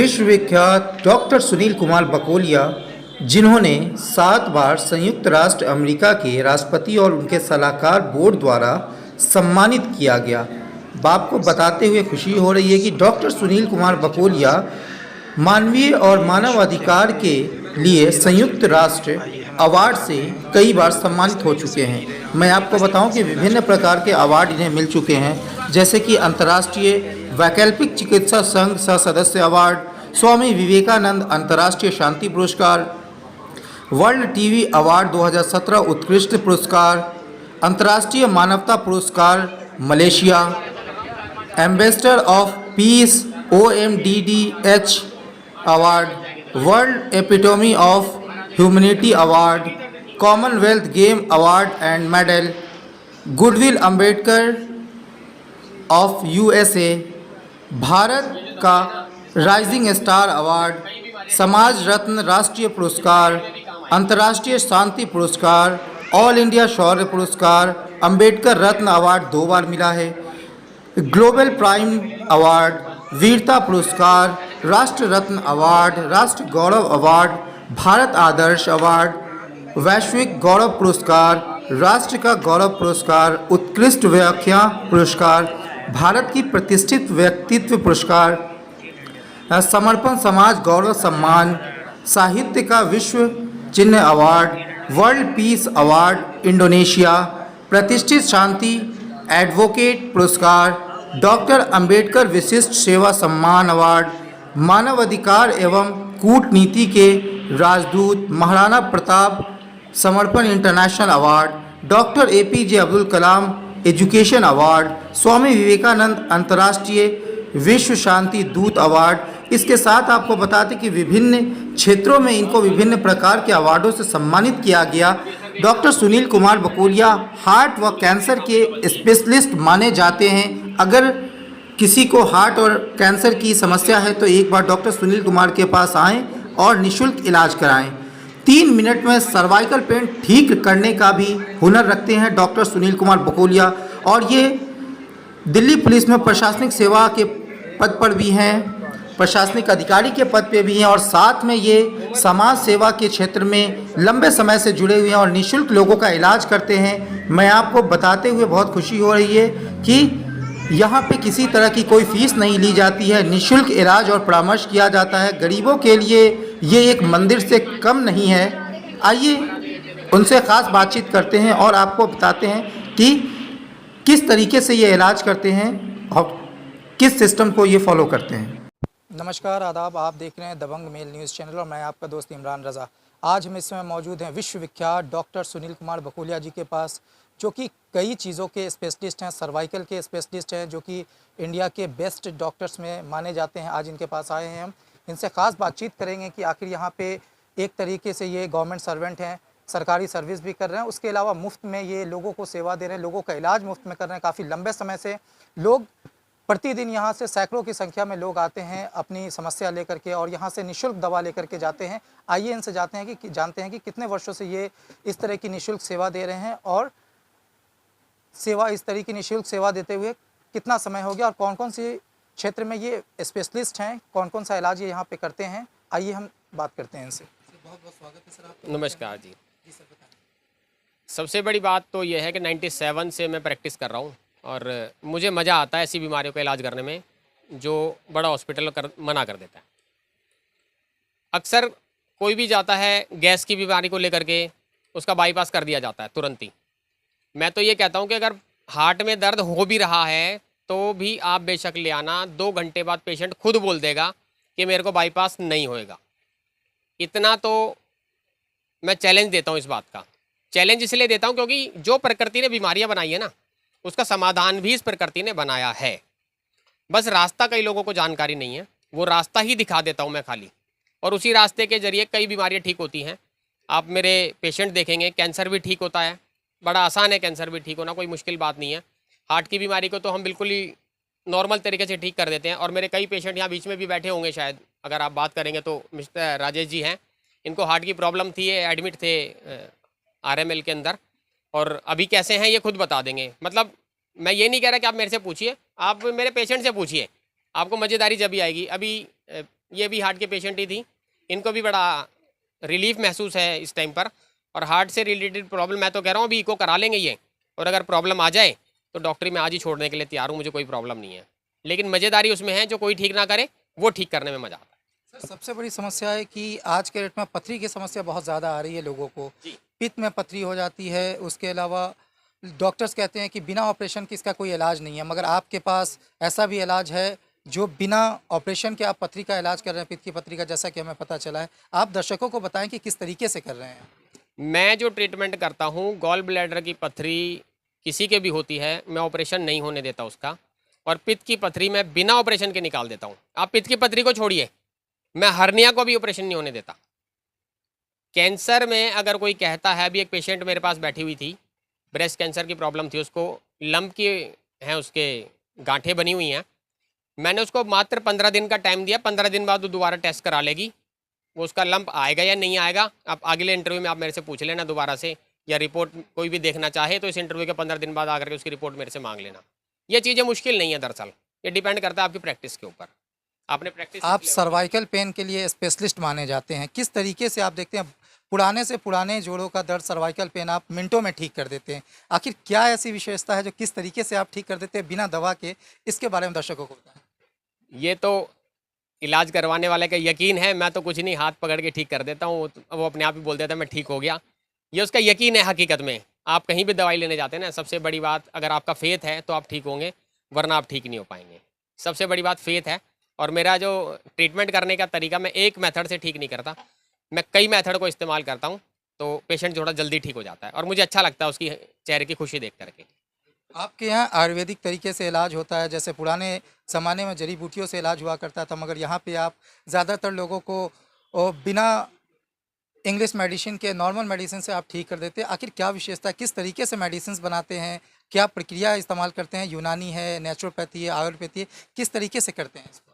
विश्वविख्यात डॉक्टर सुनील कुमार बकोलिया, जिन्होंने 7 बार संयुक्त राष्ट्र अमेरिका के राष्ट्रपति और उनके सलाहकार बोर्ड द्वारा सम्मानित किया गया। बाप को बताते हुए खुशी हो रही है कि डॉक्टर सुनील कुमार बकोलिया मानवीय और मानवाधिकार के लिए संयुक्त राष्ट्र अवार्ड से कई बार सम्मानित हो चुके हैं। मैं आपको बताऊं कि विभिन्न प्रकार के अवार्ड इन्हें मिल चुके हैं, जैसे कि अंतर्राष्ट्रीय वैकल्पिक चिकित्सा संघ सह सदस्य अवार्ड, स्वामी विवेकानंद अंतर्राष्ट्रीय शांति पुरस्कार, वर्ल्ड टीवी अवार्ड 2017 उत्कृष्ट पुरस्कार, अंतर्राष्ट्रीय मानवता पुरस्कार Malaysia, ambassador of peace OMDDH award, world epitome of humanity award, Commonwealth game award and medal, goodwill Ambedkar of USA, Bharat का राइजिंग स्टार अवार्ड, समाज रत्न राष्ट्रीय पुरस्कार, अंतर्राष्ट्रीय शांति पुरस्कार, ऑल इंडिया शौर्य पुरस्कार, अंबेडकर रत्न अवार्ड 2 बार मिला है, ग्लोबल प्राइम अवार्ड, वीरता पुरस्कार, राष्ट्र रत्न अवार्ड, राष्ट्र गौरव अवार्ड, भारत आदर्श अवार्ड, वैश्विक गौरव पुरस्कार, राष्ट्र का गौरव पुरस्कार, उत्कृष्ट व्याख्या पुरस्कार, भारत की प्रतिष्ठित व्यक्तित्व पुरस्कार, समर्पण समाज गौरव सम्मान, साहित्य का विश्व चिन्ह award, world peace award Indonesia, प्रतिष्ठित शांति एडवोकेट पुरस्कार, डॉक्टर अंबेडकर विशिष्ट सेवा सम्मान अवार्ड, मानवाधिकार एवं कूटनीति के राजदूत Maharana Pratap Samarpan international award, doctor APJ Abdul Kalam education award, Swami Vivekananda अंतर्राष्ट्रीय विश्व शांति दूत अवार्ड। इसके साथ आपको बताते कि विभिन्न क्षेत्रों में इनको विभिन्न प्रकार के अवार्डों से सम्मानित किया गया। डॉक्टर सुनील कुमार बकोलिया हार्ट व कैंसर के स्पेशलिस्ट माने जाते हैं। अगर किसी को हार्ट और कैंसर की समस्या है तो एक बार डॉक्टर सुनील कुमार के पास आएं और निःशुल्क इलाज कराएं। 3 मिनट में सर्वाइकल पेन ठीक करने का भी हुनर रखते हैं डॉक्टर सुनील कुमार बकोलिया, और ये दिल्ली पुलिस में प्रशासनिक सेवा के पद पर भी हैं, प्रशासनिक अधिकारी के पद पे भी हैं, और साथ में ये समाज सेवा के क्षेत्र में लंबे समय से जुड़े हुए हैं और निःशुल्क लोगों का इलाज करते हैं। मैं आपको बताते हुए बहुत खुशी हो रही है कि यहाँ पे किसी तरह की कोई फीस नहीं ली जाती है, निःशुल्क इलाज और परामर्श किया जाता है। गरीबों के लिए ये एक मंदिर से कम नहीं है। आइए उनसे ख़ास बातचीत करते हैं और आपको बताते हैं कि किस तरीके से ये इलाज करते हैं और किस सिस्टम को ये फॉलो करते हैं। नमस्कार, आदाब। आप देख रहे हैं दबंग मेल न्यूज़ चैनल और मैं आपका दोस्त इमरान रज़ा। आज हम इस समय मौजूद हैं विश्वविख्यात डॉक्टर सुनील कुमार बकोलिया जी के पास, जो कि कई चीज़ों के स्पेशलिस्ट हैं, सर्वाइकल के स्पेशलिस्ट हैं, जो कि इंडिया के बेस्ट डॉक्टर्स में माने जाते हैं। आज इनके पास आए हैं, हम इनसे ख़ास बातचीत करेंगे कि आखिर यहाँ पे एक तरीके से ये गवर्नमेंट सर्वेंट हैं, सरकारी सर्विस भी कर रहे हैं, उसके अलावा मुफ्त में ये लोगों को सेवा दे रहे हैं, लोगों का इलाज मुफ्त में कर रहे हैं। काफ़ी लंबे समय से लोग प्रतिदिन यहाँ से सैकड़ों की संख्या में लोग आते हैं अपनी समस्या लेकर के, और यहाँ से निःशुल्क दवा लेकर के जाते हैं। आइए इनसे जानते हैं कि कितने वर्षों से ये इस तरह की निःशुल्क सेवा दे रहे हैं, और इस तरह की निःशुल्क सेवा देते हुए कितना समय हो गया, और कौन कौन से क्षेत्र में ये स्पेशलिस्ट हैं, कौन कौन सा इलाज ये यहाँ पे करते हैं। आइए हम बात करते हैं इनसे। बहुत बहुत स्वागत है सर आपका। नमस्कार जी। जी सर, बताएं। सबसे बड़ी बात तो यह है कि 97 से मैं प्रैक्टिस कर रहा हूँ, और मुझे मज़ा आता है ऐसी बीमारियों का इलाज करने में जो बड़ा हॉस्पिटल मना कर देता है। अक्सर कोई भी जाता है गैस की बीमारी को लेकर के, उसका बाईपास कर दिया जाता है तुरंत ही। मैं तो ये कहता हूँ कि अगर हार्ट में दर्द हो भी रहा है तो भी आप बेशक ले आना, 2 घंटे बाद पेशेंट खुद बोल देगा कि मेरे को बाईपास नहीं होएगा। इतना तो मैं चैलेंज देता हूँ। इस बात का चैलेंज इसलिए देता हूँ क्योंकि जो प्रकृति ने बीमारियाँ बनाई है ना, उसका समाधान भी इस प्रकृति ने बनाया है। बस रास्ता कई लोगों को जानकारी नहीं है, वो रास्ता ही दिखा देता हूँ मैं खाली, और उसी रास्ते के जरिए कई बीमारियाँ ठीक होती हैं। आप मेरे पेशेंट देखेंगे, कैंसर भी ठीक होता है, बड़ा आसान है कैंसर भी ठीक होना, कोई मुश्किल बात नहीं है। हार्ट की बीमारी को तो हम बिल्कुल ही नॉर्मल तरीके से ठीक कर देते हैं। और मेरे कई पेशेंट यहाँ बीच में भी बैठे होंगे शायद, अगर आप बात करेंगे तो मिस्टर राजेश जी हैं, इनको हार्ट की प्रॉब्लम थी, एडमिट थे RML के अंदर, और अभी कैसे हैं ये खुद बता देंगे। मतलब मैं ये नहीं कह रहा कि आप मेरे से पूछिए, आप मेरे पेशेंट से पूछिए, आपको मज़ेदारी जब भी आएगी। अभी ये भी हार्ट के पेशेंट ही थी, इनको भी बड़ा रिलीफ महसूस है इस टाइम पर। और हार्ट से रिलेटेड प्रॉब्लम मैं तो कह रहा हूँ अभी इको करा लेंगे ये, और अगर प्रॉब्लम आ जाए तो डॉक्टरी में आज ही छोड़ने के लिए तैयार हूँ, मुझे कोई प्रॉब्लम नहीं है। लेकिन मज़ेदारी उसमें है जो कोई ठीक ना करे वो ठीक करने में मज़ा आता है। सर सबसे बड़ी समस्या है कि आज के डेट में पथरी की समस्या बहुत ज़्यादा आ रही है लोगों को। जी। पित्त में पथरी हो जाती है, उसके अलावा डॉक्टर्स कहते हैं कि बिना ऑपरेशन के इसका कोई इलाज नहीं है, मगर आपके पास ऐसा भी इलाज है जो बिना ऑपरेशन के आप पथरी का इलाज कर रहे हैं, पित्त की पथरी का, जैसा कि हमें पता चला है। आप दर्शकों को बताएं कि किस तरीके से कर रहे हैं। मैं जो ट्रीटमेंट करता हूँ, गॉल ब्लैडर की पथरी किसी के भी होती है, मैं ऑपरेशन नहीं होने देता उसका, और पित्त की पथरी मैं बिना ऑपरेशन के निकाल देता हूँ। आप पित्त की पथरी को छोड़िए, मैं हर्निया को भी ऑपरेशन नहीं होने देता। कैंसर में अगर कोई कहता है, अभी एक पेशेंट मेरे पास बैठी हुई थी, ब्रेस्ट कैंसर की प्रॉब्लम थी उसको, लंप की हैं उसके गांठें बनी हुई हैं, मैंने उसको मात्र 15 दिन का टाइम दिया, 15 दिन बाद वो दोबारा टेस्ट करा लेगी, वो उसका लंप आएगा या नहीं आएगा। आप अगले इंटरव्यू में आप मेरे से पूछ लेना दोबारा से, या रिपोर्ट कोई भी देखना चाहे तो इस इंटरव्यू के 15 दिन बाद आकर के उसकी रिपोर्ट मेरे से मांग लेना। ये चीज़ें मुश्किल नहीं है दरअसल, ये डिपेंड करता है आपकी प्रैक्टिस के ऊपर। आपने प्रैक्टिस आप सर्वाइकल पेन के लिए स्पेशलिस्ट माने जाते हैं, किस तरीके से आप देखते हैं पुराने से पुराने जोड़ों का दर्द, सर्वाइकल पेन आप मिनटों में ठीक कर देते हैं? आखिर क्या ऐसी विशेषता है जो किस तरीके से आप ठीक कर देते हैं बिना दवा के? इसके बारे में दर्शकों को बताएं। ये तो इलाज करवाने वाले का यकीन है, मैं तो कुछ नहीं, हाथ पकड़ के ठीक कर देता हूँ, वो अपने आप ही बोल देता है मैं ठीक हो गया। ये उसका यकीन है हकीकत में। आप कहीं भी दवाई लेने जाते हैं ना, सबसे बड़ी बात, अगर आपका फेथ है तो आप ठीक होंगे, वरना आप ठीक नहीं हो पाएंगे। सबसे बड़ी बात फेथ है। और मेरा जो ट्रीटमेंट करने का तरीका, मैं एक मेथड से ठीक नहीं करता, मैं कई मेथड को इस्तेमाल करता हूँ, तो पेशेंट थोड़ा जल्दी ठीक हो जाता है और मुझे अच्छा लगता है उसकी चेहरे की खुशी देख करके। आपके यहाँ आयुर्वेदिक तरीके से इलाज होता है, जैसे पुराने ज़माने में जड़ी बूटियों से इलाज हुआ करता था, मगर यहाँ पे आप ज़्यादातर लोगों को बिना इंग्लिश मेडिसिन के, नॉर्मल मेडिसिन से आप ठीक कर देते हैं। आखिर क्या विशेषता है, किस तरीके से मेडिसिन बनाते हैं, क्या प्रक्रिया इस्तेमाल करते हैं? यूनानी है, नेचुरोपैथी है, आयुर्वेदी है, किस तरीके से करते हैं इसको?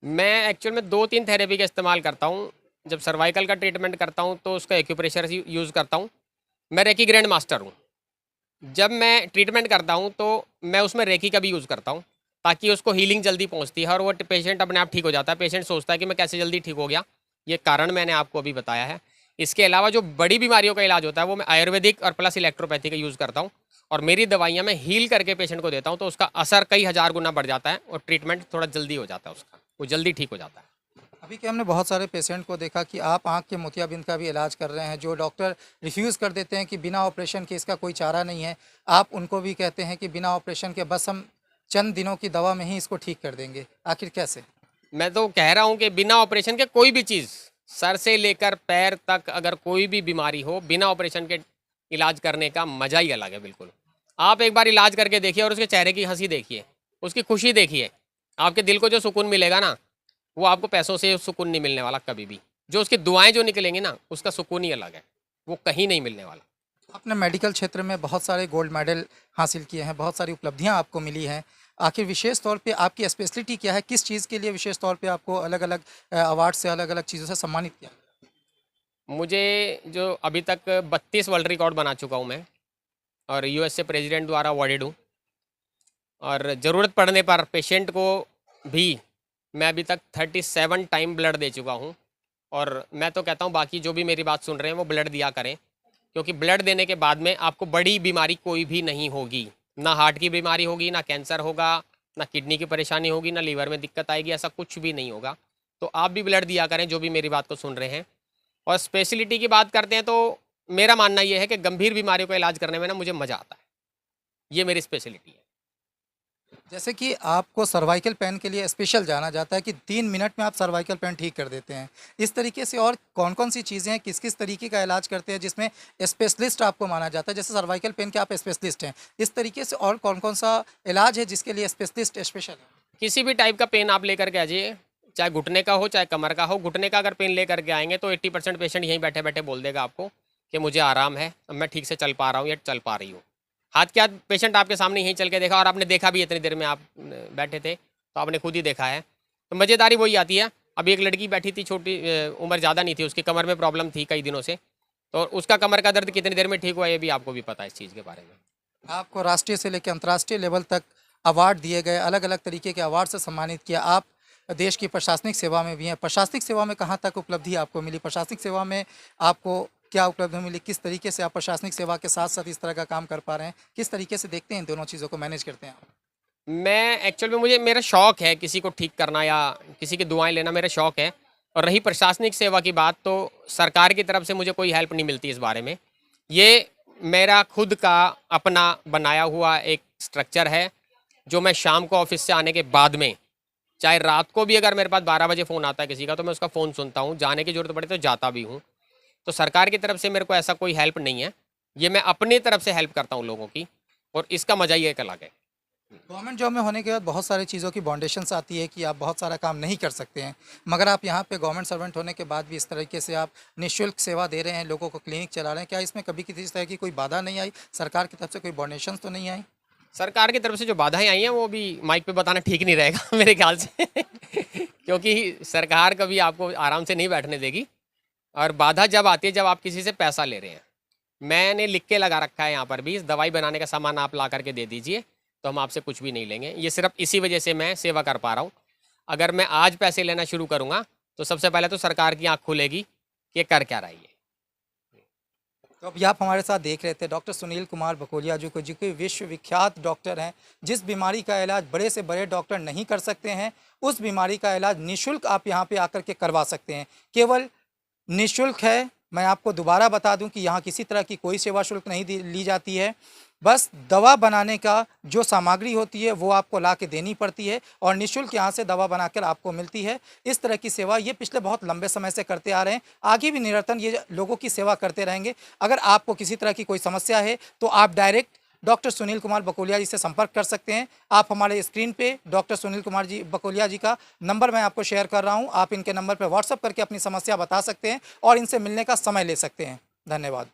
मैं एक्चुअल में 2-3 थेरेपी का इस्तेमाल करता हूँ। जब सर्वाइकल का ट्रीटमेंट करता हूँ तो उसका एक्यूप्रेशर यूज़ करता हूँ। मैं रेकी ग्रैंड मास्टर हूँ। जब मैं ट्रीटमेंट करता हूँ तो मैं उसमें रेकी का भी यूज़ करता हूँ, ताकि उसको हीलिंग जल्दी पहुँचती है और वो पेशेंट अपने आप ठीक हो जाता है। पेशेंट सोचता है कि मैं कैसे जल्दी ठीक हो गया, ये कारण मैंने आपको अभी बताया है। इसके अलावा जो बड़ी बीमारियों का इलाज होता है वो मैं आयुर्वेदिक और प्लस इलेक्ट्रोपैथी का यूज़ करता हूँ, और मेरी दवाइयाँ मैं हील करके पेशेंट को देता हूँ, तो उसका असर कई हज़ार गुना बढ़ जाता है और ट्रीटमेंट थोड़ा जल्दी हो जाता है उसका, वो जल्दी ठीक हो जाता है। अभी क्या हमने बहुत सारे पेशेंट को देखा कि आप आँख के मोतियाबिंद का भी इलाज कर रहे हैं, जो डॉक्टर रिफ्यूज़ कर देते हैं कि बिना ऑपरेशन के इसका कोई चारा नहीं है। आप उनको भी कहते हैं कि बिना ऑपरेशन के बस हम चंद दिनों की दवा में ही इसको ठीक कर देंगे। आखिर कैसे? मैं तो कह रहा हूँ कि बिना ऑपरेशन के कोई भी चीज़, सर से लेकर पैर तक, अगर कोई भी बीमारी हो, बिना ऑपरेशन के इलाज करने का मज़ा ही अलग है बिल्कुल। आप एक बार इलाज करके देखिए और उसके चेहरे की हंसी देखिए, उसकी खुशी देखिए, आपके दिल को जो सुकून मिलेगा ना, वो आपको पैसों से सुकून नहीं मिलने वाला कभी भी। जो उसकी दुआएं जो निकलेंगी ना, उसका सुकून ही अलग है, वो कहीं नहीं मिलने वाला। आपने मेडिकल क्षेत्र में बहुत सारे गोल्ड मेडल हासिल किए हैं, बहुत सारी उपलब्धियां आपको मिली हैं। आखिर विशेष तौर पे आपकी स्पेशलिटी क्या है? किस चीज़ के लिए विशेष तौर पे आपको अलग-अलग अवार्ड से, अलग-अलग चीज़ों से सम्मानित किया गया? मुझे जो अभी तक 32 वर्ल्ड रिकॉर्ड बना चुका हूँ मैं, और यूएसए प्रेसिडेंट द्वारा अवॉर्डेड हूँ, और ज़रूरत पड़ने पर पेशेंट को भी मैं अभी तक 37 टाइम ब्लड दे चुका हूँ। और मैं तो कहता हूँ बाकी जो भी मेरी बात सुन रहे हैं वो ब्लड दिया करें, क्योंकि ब्लड देने के बाद में आपको बड़ी बीमारी कोई भी नहीं होगी, ना हार्ट की बीमारी होगी, ना कैंसर होगा, ना किडनी की परेशानी होगी, ना लीवर में दिक्कत आएगी, ऐसा कुछ भी नहीं होगा। तो आप भी ब्लड दिया करें जो भी मेरी बात को सुन रहे हैं। और स्पेशलिटी की बात करते हैं तो मेरा मानना ये है कि गंभीर बीमारियों का इलाज करने में ना मुझे मज़ा आता है, ये मेरी स्पेशलिटी है। जैसे कि आपको सर्वाइकल पेन के लिए स्पेशल जाना जाता है कि 3 मिनट में आप सर्वाइकल पेन ठीक कर देते हैं। इस तरीके से और कौन-कौन सी चीज़ें हैं, किस-किस तरीके का इलाज करते हैं जिसमें स्पेशलिस्ट आपको माना जाता है? जैसे सर्वाइकल पेन के आप स्पेशलिस्ट हैं, इस तरीके से और कौन-कौन सा इलाज है जिसके लिए स्पेशलिस्ट स्पेशल है? किसी भी टाइप का पेन आप लेकर के आ जाइए, चाहे घुटने का हो चाहे कमर का हो। घुटने का अगर पेन लेकर के आएंगे तो 80% पेशेंट यहीं बैठे बैठे बोल देगा आपको कि मुझे आराम है, अब मैं ठीक से चल पा रहा हूँ या चल पा रही हूँ। हाथ के हाथ पेशेंट आपके सामने यहीं चल के देखा, और आपने देखा भी इतनी देर में आप बैठे थे तो आपने खुद ही देखा है। तो मज़ेदारी वही आती है। अभी एक लड़की बैठी थी, छोटी उम्र ज़्यादा नहीं थी, उसकी कमर में प्रॉब्लम थी कई दिनों से, तो उसका कमर का दर्द कितनी देर में ठीक हुआ ये भी आपको भी पता है इस चीज़ के बारे में। आपको राष्ट्रीय से लेकर अंतर्राष्ट्रीय लेवल तक अवार्ड दिए गए, अलग-अलग तरीके के अवार्ड से सम्मानित किया। आप देश की प्रशासनिक सेवा में भी हैं। प्रशासनिक सेवा में कहाँ तक उपलब्धि आपको मिली? प्रशासनिक सेवा में आपको क्या उपलब्धि मिली? किस तरीके से आप प्रशासनिक सेवा के साथ-साथ इस तरह का काम कर पा रहे हैं? किस तरीके से देखते हैं इन दोनों चीज़ों को मैनेज करते हैं आप? मैं एक्चुअल में मुझे मेरा शौक़ है किसी को ठीक करना या किसी की दुआएँ लेना मेरा शौक़ है। और रही प्रशासनिक सेवा की बात, तो सरकार की तरफ से मुझे कोई हेल्प नहीं मिलती इस बारे में। ये मेरा खुद का अपना बनाया हुआ एक स्ट्रक्चर है, जो मैं शाम को ऑफ़िस से आने के बाद में, चाहे रात को भी अगर मेरे पास 12 बजे फ़ोन आता है किसी का, तो मैं उसका फ़ोन सुनता हूँ, जाने की ज़रूरत पड़े तो जाता भी हूँ। तो सरकार की तरफ से मेरे को ऐसा कोई हेल्प नहीं है। ये मैं अपनी तरफ से हेल्प करता हूँ लोगों की, और इसका मज़ा ही एक अलग है। गवर्नमेंट जॉब में होने के बाद बहुत सारी चीज़ों की बाउंडेशंस आती है कि आप बहुत सारा काम नहीं कर सकते हैं, मगर आप यहाँ पे गवर्नमेंट सर्वेंट होने के बाद भी इस तरीके से आप निःशुल्क सेवा दे रहे हैं, लोगों को क्लिनिक चला रहे हैं। क्या इसमें कभी किसी तरह की कोई बाधा नहीं आई? सरकार की तरफ से कोई बाउंडेशंस तो नहीं आई? सरकार की तरफ से जो बाधाएँ आई हैं, वो भी माइक पे बताना ठीक नहीं रहेगा मेरे ख्याल से क्योंकि सरकार कभी आपको आराम से नहीं बैठने देगी। और बाधा जब आती है जब आप किसी से पैसा ले रहे हैं। मैंने लिख के लगा रखा है यहाँ पर भी, इस दवाई बनाने का सामान आप ला करके दे दीजिए, तो हम आपसे कुछ भी नहीं लेंगे। ये सिर्फ इसी वजह से मैं सेवा कर पा रहा हूँ। अगर मैं आज पैसे लेना शुरू करूँगा, तो सबसे पहले तो सरकार की आँख खुलेगी कि ये कर क्या रही है। तो अभी आप हमारे साथ देख रहे थे डॉक्टर सुनील कुमार बकोलिया जी को, जो कि विश्वविख्यात डॉक्टर हैं। जिस बीमारी का इलाज बड़े से बड़े डॉक्टर नहीं कर सकते हैं, उस बीमारी का इलाज निःशुल्क आप यहाँ पे आकर के करवा सकते हैं। केवल निःशुल्क है। मैं आपको दोबारा बता दूं कि यहाँ किसी तरह की कोई सेवा शुल्क नहीं ली जाती है। बस दवा बनाने का जो सामग्री होती है वो आपको ला के देनी पड़ती है, और निःशुल्क यहाँ से दवा बनाकर आपको मिलती है। इस तरह की सेवा ये पिछले बहुत लंबे समय से करते आ रहे हैं, आगे भी निरंतर ये लोगों की सेवा करते रहेंगे। अगर आपको किसी तरह की कोई समस्या है तो आप डायरेक्ट डॉक्टर सुनील कुमार बकोलिया जी से संपर्क कर सकते हैं। आप हमारे स्क्रीन पे डॉक्टर सुनील कुमार जी बकोलिया जी का नंबर मैं आपको शेयर कर रहा हूं। आप इनके नंबर पर व्हाट्सएप करके अपनी समस्या बता सकते हैं और इनसे मिलने का समय ले सकते हैं। धन्यवाद।